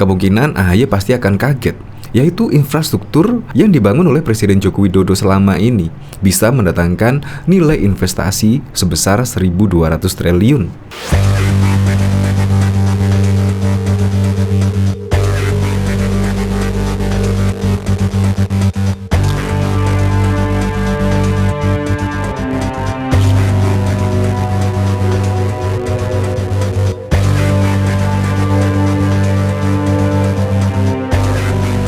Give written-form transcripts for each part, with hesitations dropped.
kemungkinan AHY pasti akan kaget, yaitu infrastruktur yang dibangun oleh Presiden Joko Widodo selama ini bisa mendatangkan nilai investasi sebesar 1.200 triliun.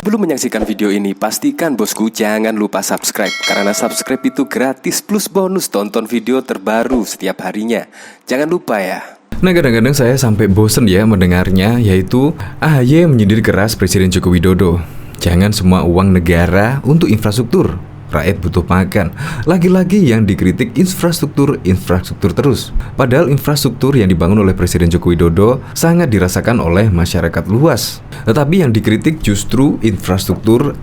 Sebelum menyaksikan video ini, pastikan bosku jangan lupa subscribe, karena subscribe itu gratis plus bonus tonton video terbaru setiap harinya. Jangan lupa ya. Nah, kadang-kadang saya sampai bosen ya mendengarnya, yaitu AHY menyindir keras Presiden Joko Widodo. Jangan semua uang negara untuk infrastruktur. Rakyat butuh makan. Lagi-lagi yang dikritik infrastruktur terus. Padahal infrastruktur yang dibangun oleh Presiden Joko Widodo sangat dirasakan oleh masyarakat luas. Tetapi yang dikritik justru infrastruktur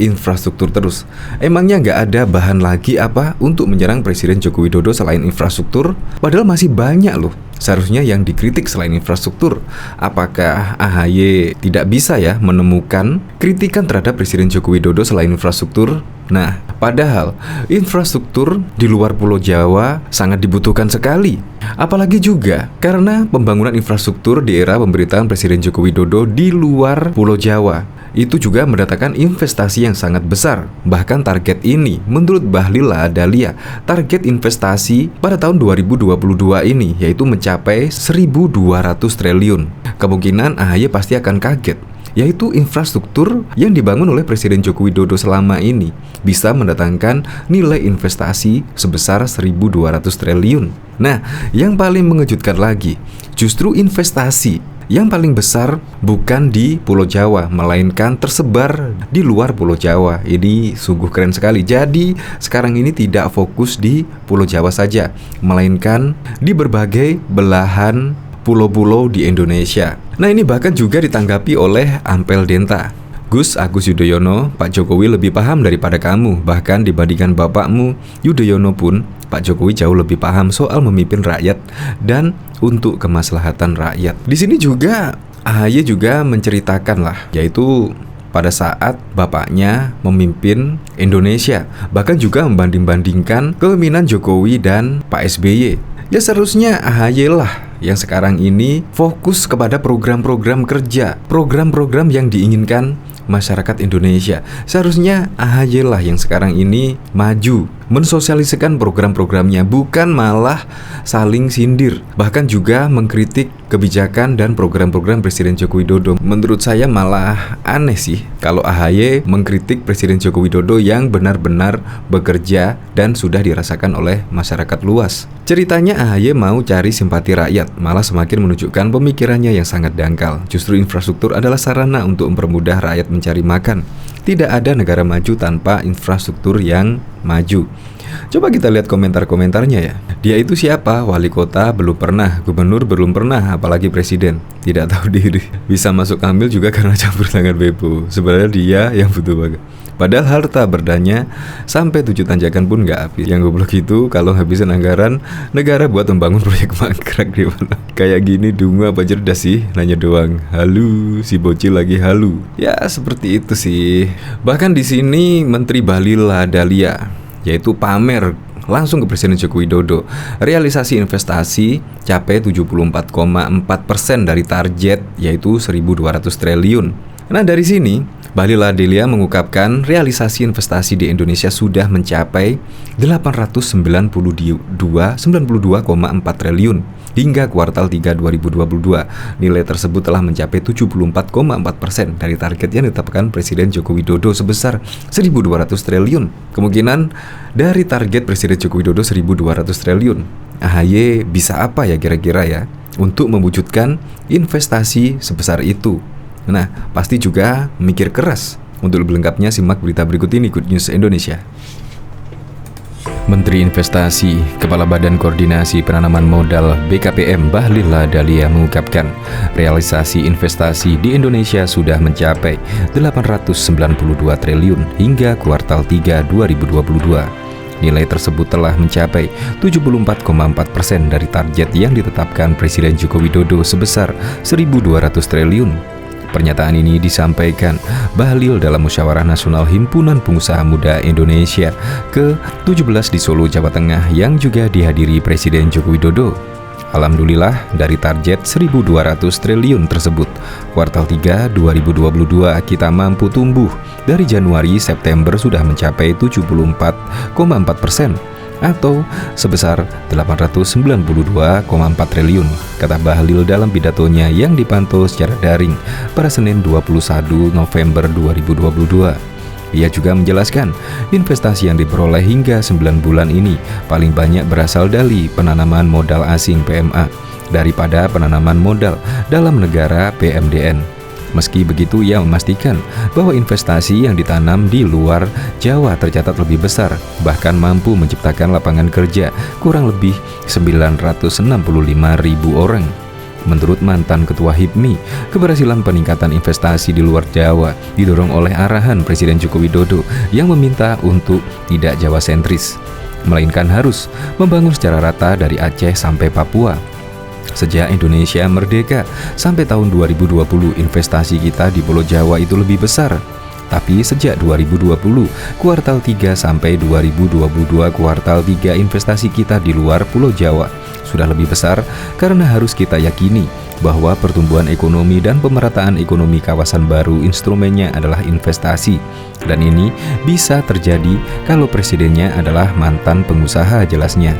terus. Emangnya nggak ada bahan lagi apa untuk menyerang Presiden Joko Widodo selain infrastruktur? Padahal masih banyak loh. Seharusnya yang dikritik selain infrastruktur. Apakah AHY tidak bisa ya menemukan kritikan terhadap Presiden Joko Widodo selain infrastruktur? Nah, padahal infrastruktur di luar Pulau Jawa sangat dibutuhkan sekali. Apalagi juga karena pembangunan infrastruktur di era pemerintahan Presiden Joko Widodo di luar Pulau Jawa itu juga mendatangkan investasi yang sangat besar. Bahkan target ini menurut Bahlil Lahadalia, target investasi pada tahun 2022 ini yaitu mencapai 1.200 triliun. Kemungkinan AHY pasti akan kaget, yaitu infrastruktur yang dibangun oleh Presiden Joko Widodo selama ini bisa mendatangkan nilai investasi sebesar 1.200 triliun. Nah, yang paling mengejutkan lagi, justru investasi yang paling besar bukan di Pulau Jawa, melainkan tersebar di luar Pulau Jawa. Ini sungguh keren sekali. Jadi sekarang ini tidak fokus di Pulau Jawa saja, melainkan di berbagai belahan pulau-pulau di Indonesia. Nah, ini bahkan juga ditanggapi oleh Ampel Denta. Gus Agus Yudhoyono, Pak Jokowi lebih paham daripada kamu. Bahkan dibandingkan bapakmu Yudhoyono pun, Pak Jokowi jauh lebih paham soal memimpin rakyat dan untuk kemaslahatan rakyat. Di sini juga AHY juga menceritakan lah, yaitu pada saat bapaknya memimpin Indonesia, bahkan juga membanding-bandingkan kepemimpinan Jokowi dan Pak SBY. Ya seharusnya AHY lah yang sekarang ini fokus kepada program-program kerja, program-program yang diinginkan masyarakat Indonesia. Seharusnya AHY lah yang sekarang ini maju, mensosialisasikan program-programnya, bukan malah saling sindir, bahkan juga mengkritik kebijakan dan program-program Presiden Joko Widodo. Menurut saya malah aneh sih kalau AHY mengkritik Presiden Joko Widodo yang benar-benar bekerja dan sudah dirasakan oleh masyarakat luas. Ceritanya AHY mau cari simpati rakyat, malah semakin menunjukkan pemikirannya yang sangat dangkal. Justru infrastruktur adalah sarana untuk mempermudah rakyat mencari makan. Tidak ada negara maju tanpa infrastruktur yang maju. Coba kita lihat komentar-komentarnya ya. Dia itu siapa? Wali kota belum pernah, gubernur belum pernah, apalagi presiden. Tidak tahu diri. Bisa masuk ambil juga karena campur tangan Bebo. Sebenarnya dia yang butuh banget. Padahal harta berdanya sampai 7 tanjakan pun nggak habis. Yang goblok itu kalau habisin anggaran negara buat membangun proyek mangkrak di mana. Kayak gini dungu apa cerdas sih? Nanya doang. Halu, si bocil lagi halu. Ya seperti itu sih. Bahkan di sini Menteri Bahlil Lahadalia, yaitu pamer langsung ke Presiden Joko Widodo. Realisasi investasi capai 74,4% dari target, yaitu 1.200 triliun. Nah dari sini Bahlil Lahadalia mengungkapkan realisasi investasi di Indonesia sudah mencapai 892,4 triliun hingga kuartal 3 2022. Nilai tersebut telah mencapai 74,4% dari target yang ditetapkan Presiden Joko Widodo sebesar 1.200 triliun. Kemungkinan dari target Presiden Joko Widodo 1.200 triliun, AHY bisa apa ya kira-kira ya untuk mewujudkan investasi sebesar itu? Nah, pasti juga mikir keras. Untuk lebih lengkapnya simak berita berikut ini, Good News Indonesia. Menteri Investasi, Kepala Badan Koordinasi Penanaman Modal BKPM Bahlil Lahadalia mengungkapkan, realisasi investasi di Indonesia sudah mencapai 892 triliun hingga kuartal 3 2022. Nilai tersebut telah mencapai 74,4% dari target yang ditetapkan Presiden Joko Widodo sebesar 1.200 triliun. Pernyataan ini disampaikan Bahlil dalam Musyawarah Nasional Himpunan Pengusaha Muda Indonesia ke-17 di Solo, Jawa Tengah yang juga dihadiri Presiden Joko Widodo. Alhamdulillah, dari target 1.200 triliun tersebut, kuartal 3 2022 kita mampu tumbuh dari Januari-September sudah mencapai 74,4%. Atau sebesar 892,4 triliun, kata Bahlil dalam pidatonya yang dipantau secara daring pada Senin 21 November 2022. Ia juga menjelaskan, investasi yang diperoleh hingga 9 bulan ini paling banyak berasal dari penanaman modal asing PMA daripada penanaman modal dalam negara PMDN. Meski begitu, ia memastikan bahwa investasi yang ditanam di luar Jawa tercatat lebih besar, bahkan mampu menciptakan lapangan kerja kurang lebih 965.000 orang. Menurut mantan Ketua HIPMI, keberhasilan peningkatan investasi di luar Jawa didorong oleh arahan Presiden Joko Widodo yang meminta untuk tidak Jawa sentris, melainkan harus membangun secara rata dari Aceh sampai Papua. Sejak Indonesia merdeka sampai tahun 2020, investasi kita di Pulau Jawa itu lebih besar. Tapi sejak 2020 kuartal 3 sampai 2022 kuartal 3, investasi kita di luar Pulau Jawa sudah lebih besar karena harus kita yakini bahwa pertumbuhan ekonomi dan pemerataan ekonomi kawasan baru instrumennya adalah investasi. Dan ini bisa terjadi kalau presidennya adalah mantan pengusaha, jelasnya.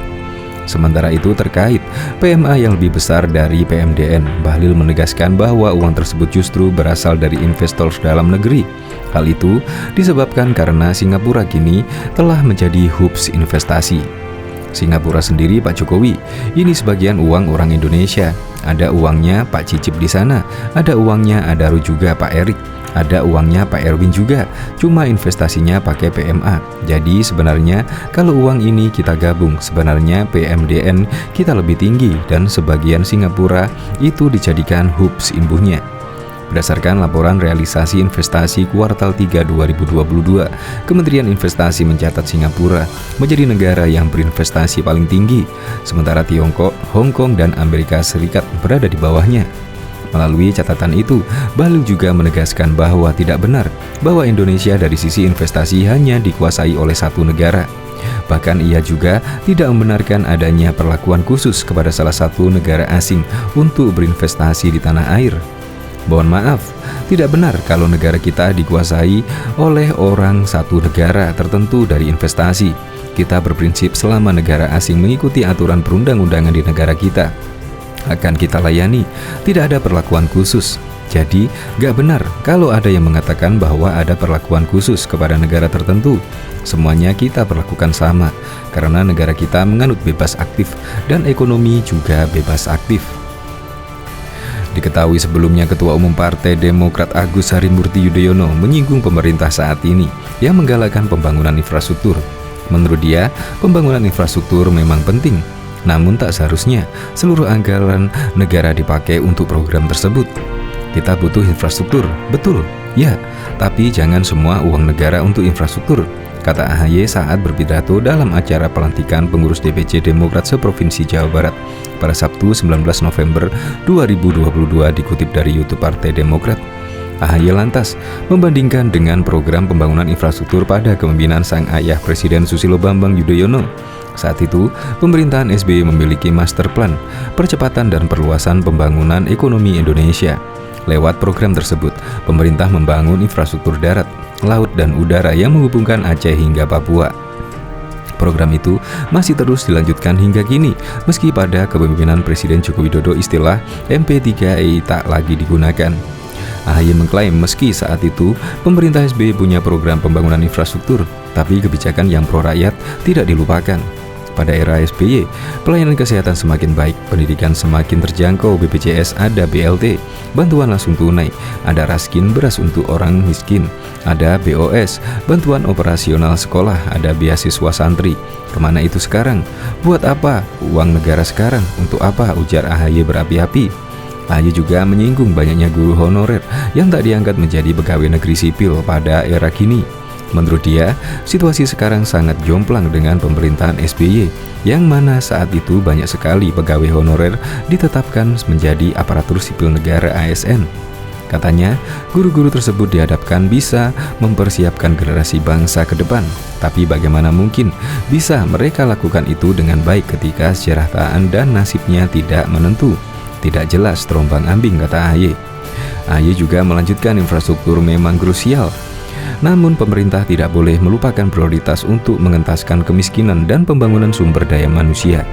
Sementara itu, terkait PMA yang lebih besar dari PMDN, Bahlil menegaskan bahwa uang tersebut justru berasal dari investor dalam negeri. Hal itu disebabkan karena Singapura kini telah menjadi hubs investasi. Singapura sendiri, Pak Jokowi, ini sebagian uang orang Indonesia. Ada uangnya Pak Cicip di sana, ada uangnya Adaru juga Pak Erik, ada uangnya Pak Erwin juga, cuma investasinya pakai PMA. Jadi sebenarnya kalau uang ini kita gabung, sebenarnya PMDN kita lebih tinggi dan sebagian Singapura itu dijadikan hubs imbuhnya. Berdasarkan laporan realisasi investasi kuartal 3 2022, Kementerian Investasi mencatat Singapura menjadi negara yang berinvestasi paling tinggi, sementara Tiongkok, Hong Kong, dan Amerika Serikat berada di bawahnya. Melalui catatan itu, Bahlil juga menegaskan bahwa tidak benar bahwa Indonesia dari sisi investasi hanya dikuasai oleh satu negara. Bahkan ia juga tidak membenarkan adanya perlakuan khusus kepada salah satu negara asing untuk berinvestasi di tanah air. Mohon maaf, tidak benar kalau negara kita dikuasai oleh orang satu negara tertentu dari investasi. Kita berprinsip selama negara asing mengikuti aturan perundang-undangan di negara kita, akan kita layani, tidak ada perlakuan khusus. Jadi, gak benar kalau ada yang mengatakan bahwa ada perlakuan khusus kepada negara tertentu. Semuanya kita perlakukan sama, karena negara kita menganut bebas aktif dan ekonomi juga bebas aktif. Diketahui sebelumnya Ketua Umum Partai Demokrat Agus Harimurti Yudhoyono menyinggung pemerintah saat ini yang menggalakkan pembangunan infrastruktur. Menurut dia, pembangunan infrastruktur memang penting, namun tak seharusnya seluruh anggaran negara dipakai untuk program tersebut. Kita butuh infrastruktur, betul, ya, tapi jangan semua uang negara untuk infrastruktur, kata AHY saat berpidato dalam acara pelantikan pengurus DPC Demokrat seprovinsi Jawa Barat pada Sabtu 19 November 2022, dikutip dari YouTube Partai Demokrat. AHY lantas membandingkan dengan program pembangunan infrastruktur pada kepemimpinan sang ayah Presiden Susilo Bambang Yudhoyono. Saat itu, pemerintahan SBY memiliki master plan percepatan dan perluasan pembangunan ekonomi Indonesia. Lewat program tersebut, pemerintah membangun infrastruktur darat, laut, dan udara yang menghubungkan Aceh hingga Papua. Program itu masih terus dilanjutkan hingga kini, meski pada kepemimpinan Presiden Joko Widodo istilah MP3I tak lagi digunakan. AHY mengklaim meski saat itu pemerintah SBY punya program pembangunan infrastruktur, tapi kebijakan yang pro rakyat tidak dilupakan. Pada era SBY, pelayanan kesehatan semakin baik, pendidikan semakin terjangkau, BPJS ada BLT, bantuan langsung tunai, ada raskin beras untuk orang miskin, ada BOS, bantuan operasional sekolah, ada beasiswa santri. Kemana itu sekarang? Buat apa? Uang negara sekarang, untuk apa? Ujar AHY berapi-api. AHY juga menyinggung banyaknya guru honorer yang tak diangkat menjadi pegawai negeri sipil pada era kini. Menurut dia, situasi sekarang sangat jomplang dengan pemerintahan SBY, yang mana saat itu banyak sekali pegawai honorer ditetapkan menjadi aparatur sipil negara ASN. Katanya, guru-guru tersebut dihadapkan bisa mempersiapkan generasi bangsa ke depan. Tapi bagaimana mungkin bisa mereka lakukan itu dengan baik ketika kesejahteraan dan nasibnya tidak menentu? Tidak jelas terombang-ambing, kata AHY. AHY juga melanjutkan infrastruktur memang krusial. Namun pemerintah tidak boleh melupakan prioritas untuk mengentaskan kemiskinan dan pembangunan sumber daya manusia.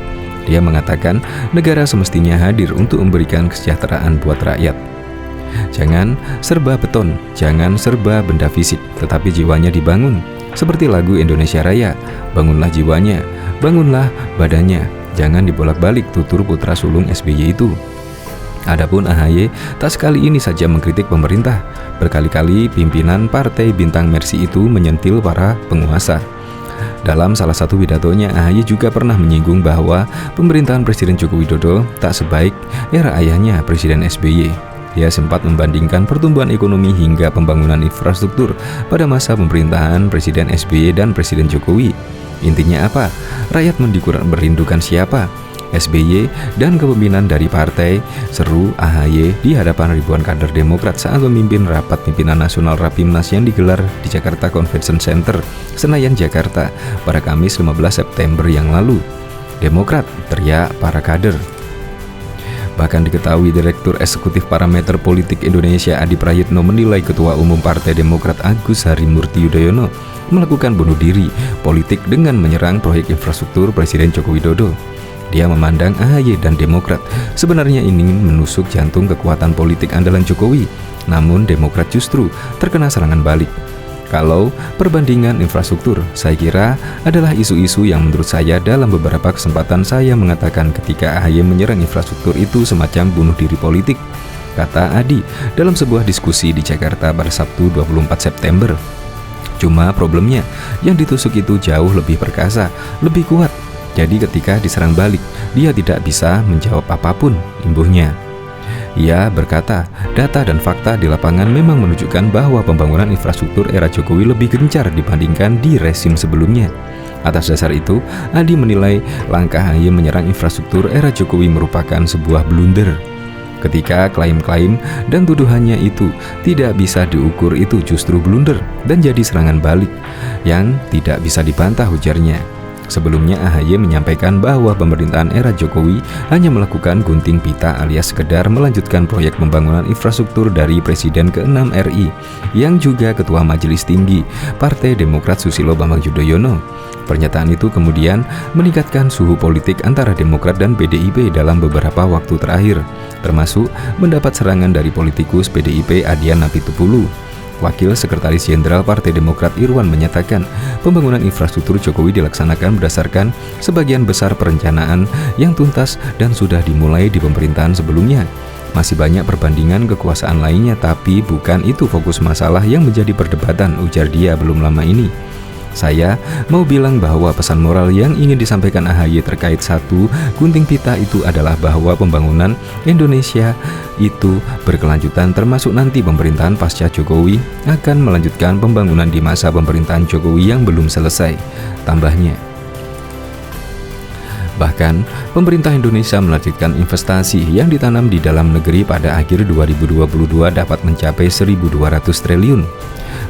Dia mengatakan negara semestinya hadir untuk memberikan kesejahteraan buat rakyat. Jangan serba beton, jangan serba benda fisik, tetapi jiwanya dibangun. Seperti lagu Indonesia Raya, bangunlah jiwanya, bangunlah badannya. Jangan dibolak-balik, tutur putra sulung SBY itu. Adapun AHY tak sekali ini saja mengkritik pemerintah. Berkali-kali pimpinan partai bintang Mercy itu menyentil para penguasa. Dalam salah satu pidatonya, AHY juga pernah menyinggung bahwa pemerintahan Presiden Joko Widodo tak sebaik era ayahnya Presiden SBY. Dia sempat membandingkan pertumbuhan ekonomi hingga pembangunan infrastruktur pada masa pemerintahan Presiden SBY dan Presiden Jokowi. Intinya apa? Rakyat merindukan siapa? SBY dan kepemimpinan dari partai, seru AHY di hadapan ribuan kader Demokrat saat memimpin rapat pimpinan nasional Rapimnas yang digelar di Jakarta Convention Center, Senayan, Jakarta pada Kamis 15 September yang lalu. Demokrat, teriak para kader. Bahkan diketahui Direktur Eksekutif Parameter Politik Indonesia Adi Prayitno menilai Ketua Umum Partai Demokrat Agus Harimurti Yudhoyono melakukan bunuh diri politik dengan menyerang proyek infrastruktur Presiden Joko Widodo. Dia memandang AHY dan Demokrat sebenarnya ingin menusuk jantung kekuatan politik andalan Jokowi, namun Demokrat justru terkena serangan balik. Kalau perbandingan infrastruktur, saya kira adalah isu-isu yang menurut saya dalam beberapa kesempatan saya mengatakan ketika AHY menyerang infrastruktur itu semacam bunuh diri politik, kata Adi dalam sebuah diskusi di Jakarta pada Sabtu 24 September. Cuma problemnya, yang ditusuk itu jauh lebih perkasa, lebih kuat. Jadi ketika diserang balik, dia tidak bisa menjawab apapun, imbuhnya. Ia berkata, data dan fakta di lapangan memang menunjukkan bahwa pembangunan infrastruktur era Jokowi lebih gencar dibandingkan di rezim sebelumnya. Atas dasar itu, Adi menilai langkah AHY menyerang infrastruktur era Jokowi merupakan sebuah blunder. Ketika klaim-klaim dan tuduhannya itu tidak bisa diukur, itu justru blunder dan jadi serangan balik yang tidak bisa dibantah, ujarnya. Sebelumnya AHY menyampaikan bahwa pemerintahan era Jokowi hanya melakukan gunting pita alias sekedar melanjutkan proyek pembangunan infrastruktur dari Presiden ke-6 RI yang juga Ketua Majelis Tinggi Partai Demokrat Susilo Bambang Yudhoyono. Pernyataan itu kemudian meningkatkan suhu politik antara Demokrat dan PDIP dalam beberapa waktu terakhir, termasuk mendapat serangan dari politikus PDIP Adian Apitupulu. Wakil Sekretaris Jenderal Partai Demokrat Irwan menyatakan pembangunan infrastruktur Jokowi dilaksanakan berdasarkan sebagian besar perencanaan yang tuntas dan sudah dimulai di pemerintahan sebelumnya. Masih banyak perbandingan kekuasaan lainnya, tapi bukan itu fokus masalah yang menjadi perdebatan, ujar dia belum lama ini. Saya mau bilang bahwa pesan moral yang ingin disampaikan AHY terkait satu gunting pita itu adalah bahwa pembangunan Indonesia itu berkelanjutan, termasuk nanti pemerintahan pasca Jokowi akan melanjutkan pembangunan di masa pemerintahan Jokowi yang belum selesai, tambahnya. Bahkan, pemerintah Indonesia melanjutkan investasi yang ditanam di dalam negeri pada akhir 2022 dapat mencapai 1.200 triliun.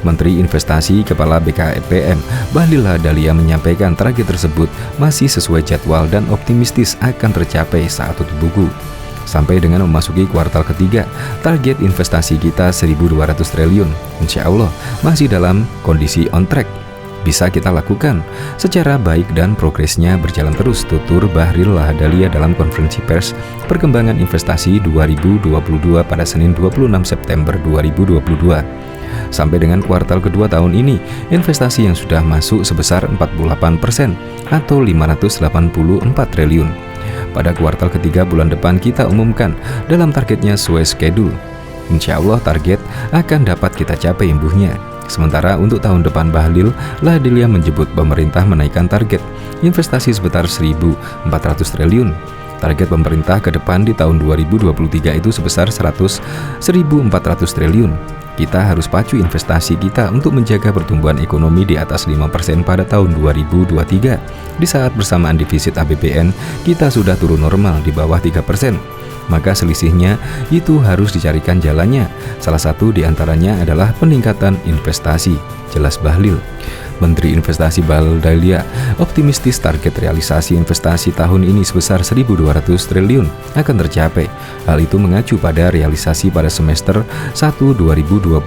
Menteri Investasi Kepala BKPM Bahlil Lahadalia menyampaikan target tersebut masih sesuai jadwal dan optimistis akan tercapai saat tutup buku. Sampai dengan memasuki kuartal ketiga, target investasi kita 1.200 triliun. Insya Allah masih dalam kondisi on track. Bisa kita lakukan secara baik dan progresnya berjalan terus, tutur Bahlil Lahadalia dalam konferensi pers perkembangan investasi 2022 pada Senin 26 September 2022. Sampai dengan kuartal kedua tahun ini, investasi yang sudah masuk sebesar 48% atau 584 triliun. Pada kuartal ketiga bulan depan kita umumkan dalam targetnya sesuai schedule. Insya Allah target akan dapat kita capai, imbuhnya. Sementara untuk tahun depan, Bahlil Lahadalia menyebut pemerintah menaikkan target investasi sebesar 1.400 triliun. Target pemerintah ke depan di tahun 2023 itu sebesar 1.400 triliun. Kita harus pacu investasi kita untuk menjaga pertumbuhan ekonomi di atas 5% pada tahun 2023. Di saat bersamaan defisit APBN kita sudah turun normal di bawah 3%. maka selisihnya itu harus dicarikan jalannya. Salah satu diantaranya adalah peningkatan investasi, jelas Bahlil. Menteri Investasi Baldalia optimistis target realisasi investasi tahun ini sebesar 1.200 triliun akan tercapai. Hal itu mengacu pada realisasi pada semester 1 2022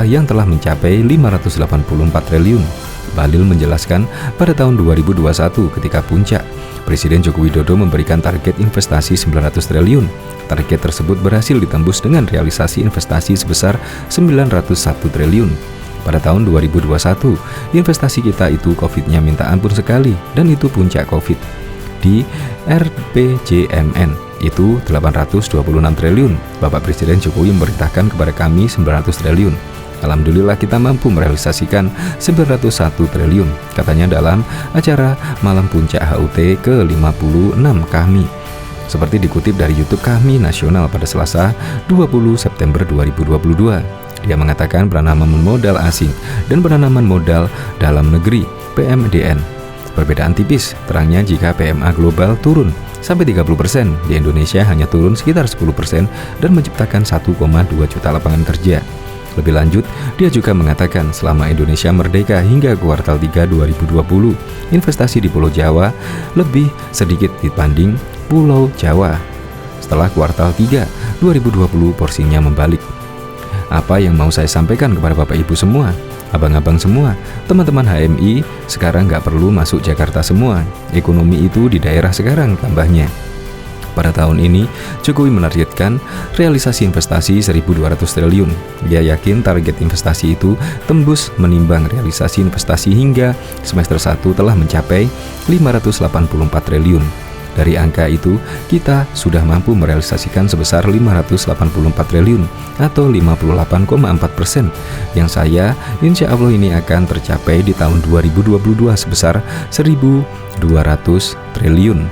yang telah mencapai 584 triliun. Bahlil menjelaskan pada tahun 2021 ketika puncak, Presiden Joko Widodo memberikan target investasi 900 triliun. Target tersebut berhasil ditembus dengan realisasi investasi sebesar 901 triliun. Pada tahun 2021, investasi kita itu COVID-nya minta ampun sekali, dan itu puncak COVID. Di RPJMN itu 826 triliun. Bapak Presiden Jokowi memerintahkan kepada kami 900 triliun. Alhamdulillah kita mampu merealisasikan 901 triliun, katanya dalam acara Malam Puncak HUT ke-56 kami. Seperti dikutip dari YouTube Kami Nasional pada Selasa 20 September 2022. Dia mengatakan penanaman modal asing dan penanaman modal dalam negeri (PMDN) perbedaan tipis. Terangnya jika PMA global turun sampai 30%, di Indonesia hanya turun sekitar 10% dan menciptakan 1,2 juta lapangan kerja. Lebih lanjut, dia juga mengatakan selama Indonesia merdeka hingga kuartal 3 2020, investasi di Pulau Jawa lebih sedikit dibanding Pulau Jawa. Setelah kuartal 3 2020, porsinya membalik. Apa yang mau saya sampaikan kepada Bapak Ibu semua, abang-abang semua, teman-teman HMI, sekarang nggak perlu masuk Jakarta semua. Ekonomi itu di daerah sekarang tambahnya. Pada tahun ini, Jokowi menargetkan realisasi investasi 1.200 triliun. Dia yakin target investasi itu tembus menimbang realisasi investasi hingga semester 1 telah mencapai 584 triliun. Dari angka itu, kita sudah mampu merealisasikan sebesar 584 triliun atau 58,4%, yang saya insya Allah ini akan tercapai di tahun 2022 sebesar 1.200 triliun.